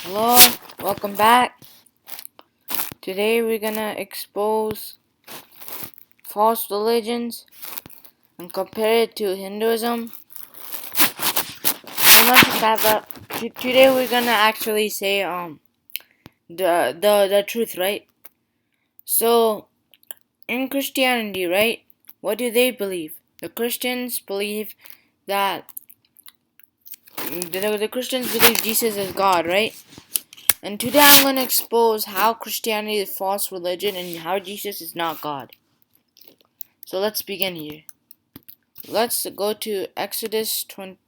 Hello, welcome back. Today we're gonna expose false religions and compare it to Hinduism. Enough of that, but today we're gonna actually say the truth, right? So in Christianity, right? What do they believe? The Christians believe that the Christians believe Jesus is God, right? And today I'm gonna expose how Christianity is false religion and how Jesus is not God. So let's begin here. Let's go to Exodus 20.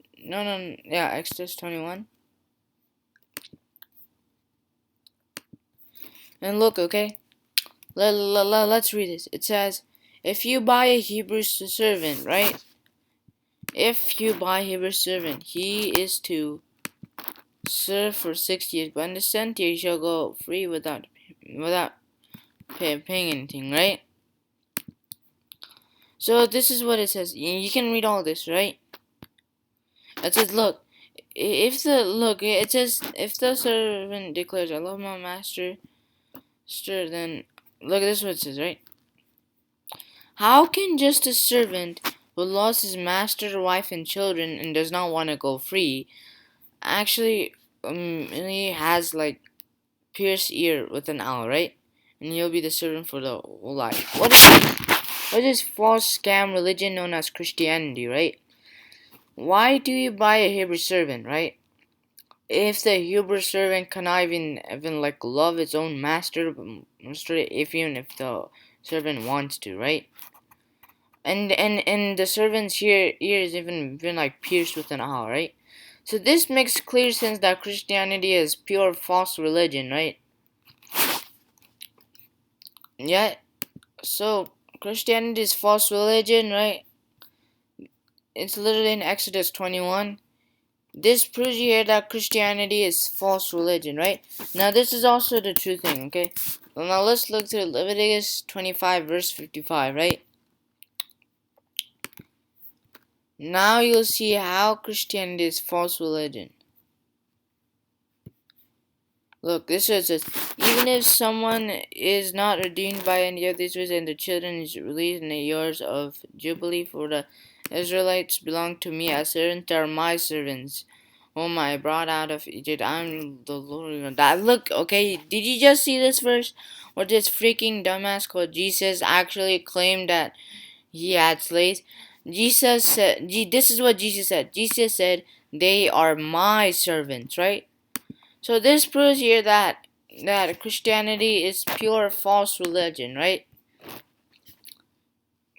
Exodus 21. And look, okay? Let's read this. It says, if you buy a Hebrew servant, right? If you buy a Hebrew servant, he is to serve for 6 years, but in the 7th year he shall go free without paying anything, right? So this is what it says. You can read all this, right? It says, look, it says, if the servant declares, I love my master, then look, this is what it says, right? How can just a servant who lost his master, wife, and children and does not want to go free actually he has like pierced ear with an owl, right? And he'll be the servant for the whole life. What is false scam religion known as Christianity, right? Why do you buy a Hebrew servant, right? If the Hebrew servant cannot even like love its own master, even if the servant wants to, right? And the servant's ear is even like pierced with an awl, right? So this makes clear sense that Christianity is pure false religion, right? Yeah. So Christianity is false religion, right? It's literally in Exodus 21. This proves here that Christianity is false religion, right? Now this is also the true thing, okay? Well, now let's look to Leviticus 25 verse 55, right? Now you'll see how Christianity is false religion. Look, this says, even if someone is not redeemed by any of these ways and the children is released in the years of Jubilee, for the Israelites belong to me as servants, they are my servants, whom I brought out of Egypt. I'm the Lord. That look, okay, did you just see this verse? Where this freaking dumbass called Jesus actually claimed that he had slaves? Jesus said, this is what Jesus said. Jesus said, they are my servants, right? So this proves here that Christianity is pure false religion, right?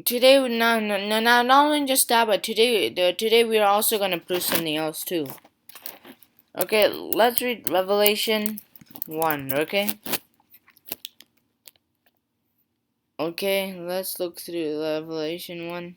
Today, not only just that, but today we are also gonna prove something else too. Okay, let's read Revelation 1. Okay, let's look through Revelation 1.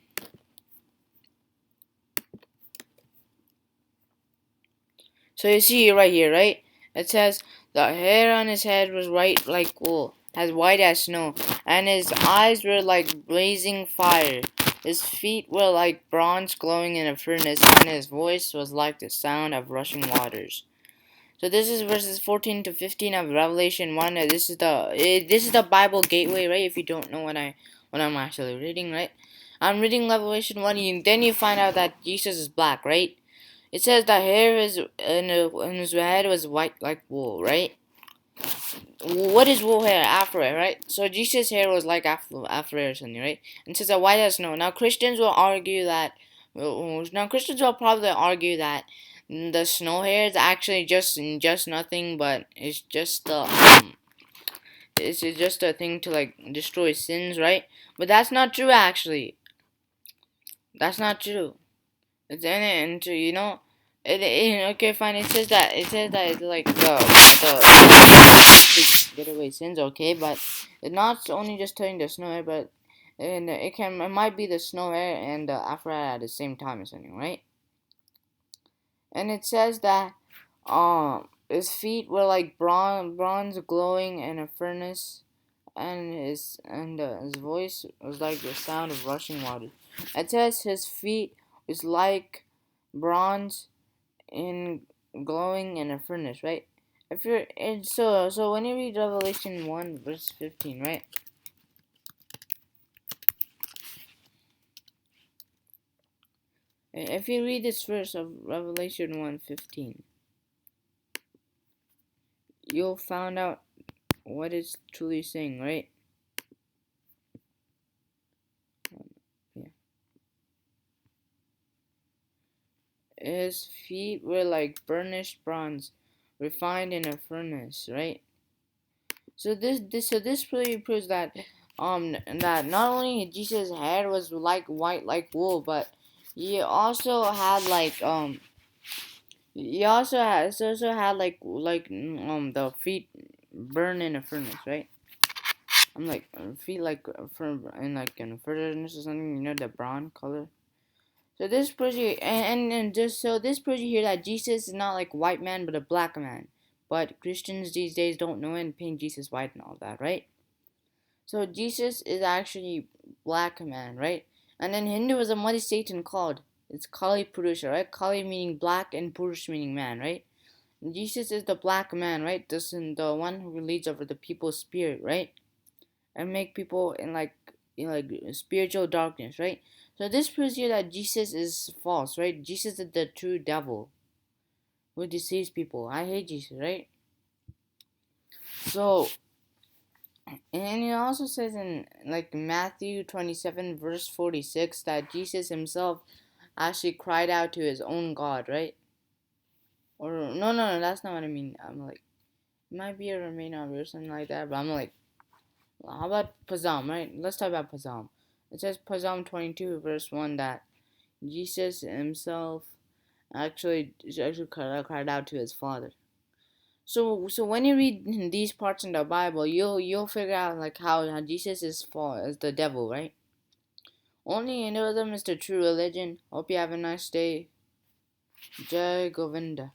So you see right here, right? It says the hair on his head was white like wool, as white as snow, and his eyes were like blazing fire. His feet were like bronze glowing in a furnace, and his voice was like the sound of rushing waters. So this is verses 14 to 15 of Revelation 1. This is the Bible gateway, right? If you don't know what I'm actually reading, right? I'm reading Revelation 1. Then you find out that Jesus is black, right? It says the hair in his head was white like wool, right? What is wool hair? Afro hair, right? So Jesus' hair was like afro hair or something, right? And it says that white as snow. Now Christians will argue that. Now Christians will probably argue that the snow hair is actually just nothing, but it's just a thing to like destroy sins, right? But that's not true actually. That's not true. And you know, okay, fine. It says that it's like the get away sins, okay, but it's not only just turning the snow hair, but and it might be the snow hair and the afro hair at the same time or something, right? And it says that his feet were like bronze glowing in a furnace, and his voice was like the sound of rushing water. It says his feet is like bronze in glowing in a furnace, right? If you're so when you read Revelation 1 verse 15, right? If you read this verse of Revelation 1:15, you'll find out what it's truly saying, right? Yeah. His feet were like burnished bronze, refined in a furnace, right? So this really proves that not only Jesus' hair was like white like wool, but he also had the feet burned in a furnace, right? I'm like feet like from in like in a furnace or something, the brown color. So this proves you, and just so this proves you here that Jesus is not like white man but a black man. But Christians these days don't know it and paint Jesus white and all that, right? So Jesus is actually black man, right? And in Hinduism, what is Satan called? It's Kali Purush, right? Kali meaning black and Purush meaning man, right? And Jesus is the black man, right? This is the one who leads over the people's spirit, right? And make people in like spiritual darkness, right? So this proves you that Jesus is false, right? Jesus is the true devil who deceives people. I hate Jesus, right? So and it also says in like Matthew 27 verse 46 that Jesus himself actually cried out to his own God, right? Or no, that's not what I mean. I'm like it might be a remain of or something like that, but I'm like how about Psalm, right? Let's talk about Psalm. It says Psalm 22 verse 1 that Jesus himself actually cried out to his Father. So when you read these parts in the Bible, you'll figure out like how Jesus is false as the devil, right? Only Hinduism is the true religion. Hope you have a nice day. Jai Govinda.